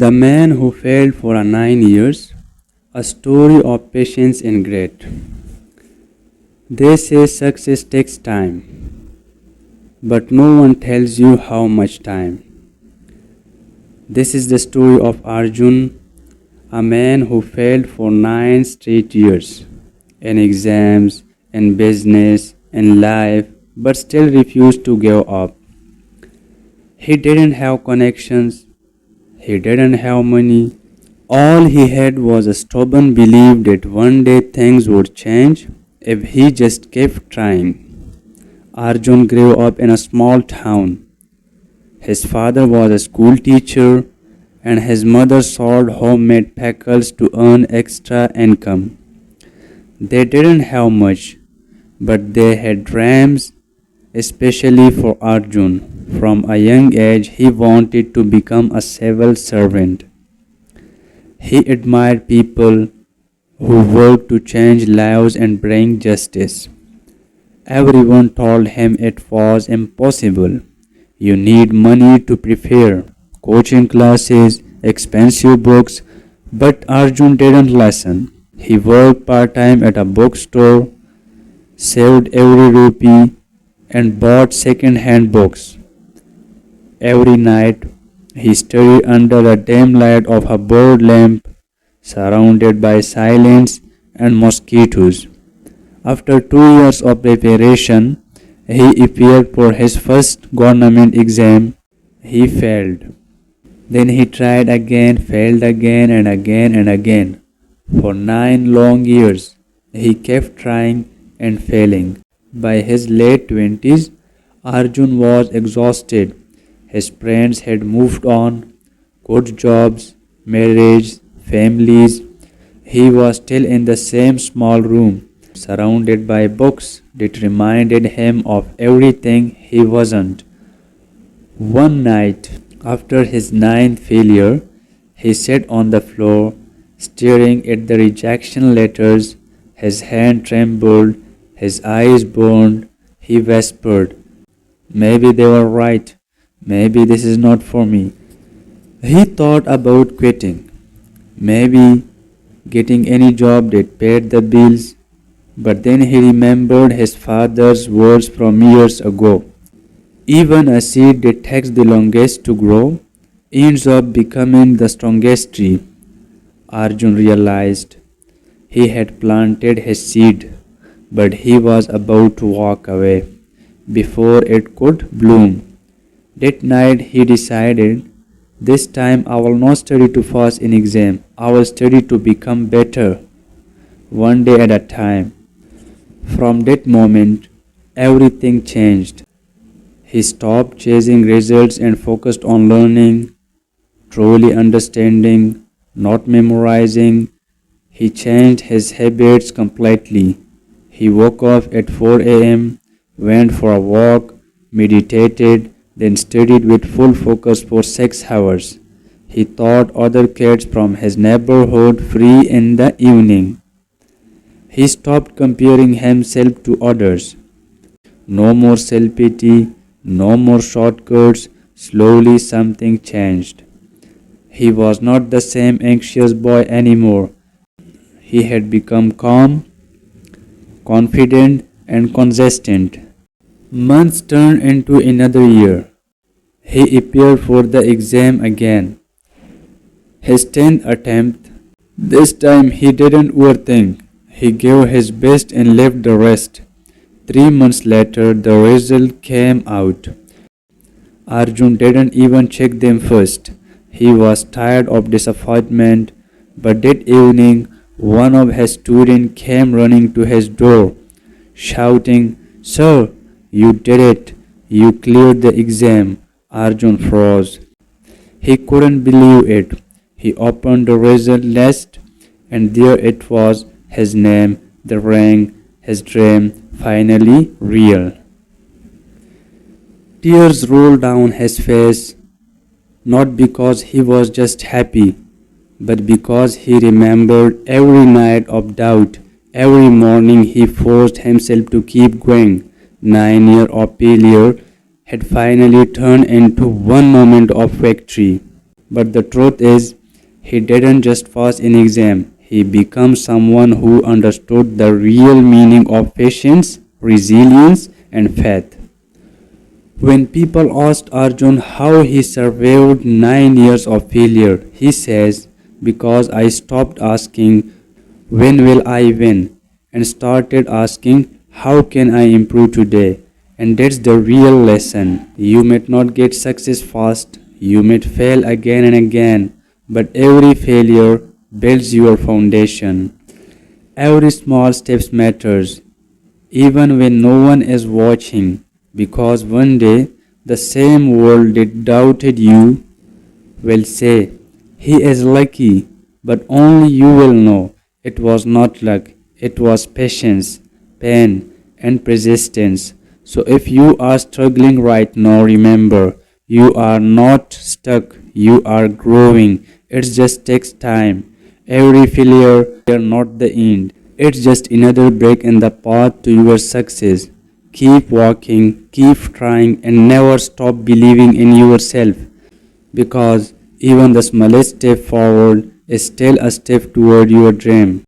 The man who failed for 9 years, a story of patience and grit. They say success takes time, but no one tells you how much time. This is the story of Arjun, a man who failed for 9 straight years in exams, in business, in life, but still refused to give up. He didn't have connections, he didn't have money. All he had was a stubborn belief that one day things would change if he just kept trying. Arjun grew up in a small town. His father was a school teacher and his mother sold homemade pickles to earn extra income. They didn't have much, but they had dreams, especially for Arjun. From a young age, he wanted to become a civil servant. He admired people who worked to change lives and bring justice. Everyone told him it was impossible. You need money to prepare, coaching classes, expensive books, but Arjun didn't listen. He worked part time at a bookstore, saved every rupee, and bought second hand books. Every night he studied under the dim light of a board lamp, surrounded by silence and mosquitoes. After 2 years of preparation, he appeared for his first government exam. He failed. Then he tried again, failed again and again and again. For 9 long years, he kept trying and failing. By his late 20s, Arjun was exhausted. His friends had moved on, good jobs, marriage, families. He was still in the same small room, surrounded by books that reminded him of everything he wasn't. One night, after his ninth failure, he sat on the floor, staring at the rejection letters. His hand trembled, his eyes burned. He whispered, "Maybe they were right. Maybe this is not for me." He thought about quitting, maybe getting any job that paid the bills, but then he remembered his father's words from years ago. Even a seed that takes the longest to grow ends up becoming the strongest tree. Arjun realized he had planted his seed, but he was about to walk away before it could bloom. That night he decided, this time I will not study to pass an exam. I will study to become better, one day at a time. From that moment, everything changed. He stopped chasing results and focused on learning, truly understanding, not memorizing. He changed his habits completely. He woke up at 4 a.m., went for a walk, meditated, then studied with full focus for 6 hours. He taught other kids from his neighborhood free in the evening. He stopped comparing himself to others. No more self-pity, no more shortcuts. Slowly something changed. He was not the same anxious boy anymore. He had become calm, confident, and consistent. Months turned into another year. He appeared for the exam again. His 10th attempt. This time he didn't overthink. He gave his best and left the rest. 3 months later, the result came out. Arjun didn't even check them first. He was tired of disappointment, but that evening, one of his students came running to his door, shouting, "Sir, you did it! You cleared the exam!" Arjun froze. He couldn't believe it. He opened the result list, and there it was, his name, the rank, his dream, finally real. Tears rolled down his face, not because he was just happy, but because he remembered every night of doubt, every morning he forced himself to keep going. 9 years of failure had finally turned into one moment of victory. But the truth is, he didn't just pass an exam, he became someone who understood the real meaning of patience, resilience, and faith. When people asked Arjun how he survived 9 years of failure, he says, because I stopped asking, when will I win? And started asking, how can I improve today? And that's the real lesson. You might not get success fast, you might fail again and again, but every failure builds your foundation. Every small steps matters, even when no one is watching, because one day the same world that doubted you will say, he is lucky, but only you will know it was not luck, it was patience, pain, and persistence. So if you are struggling right now, remember, you are not stuck, you are growing. It just takes time. Every failure is not the end. It's just another break in the path to your success. Keep walking, keep trying, and never stop believing in yourself, because even the smallest step forward is still a step toward your dream.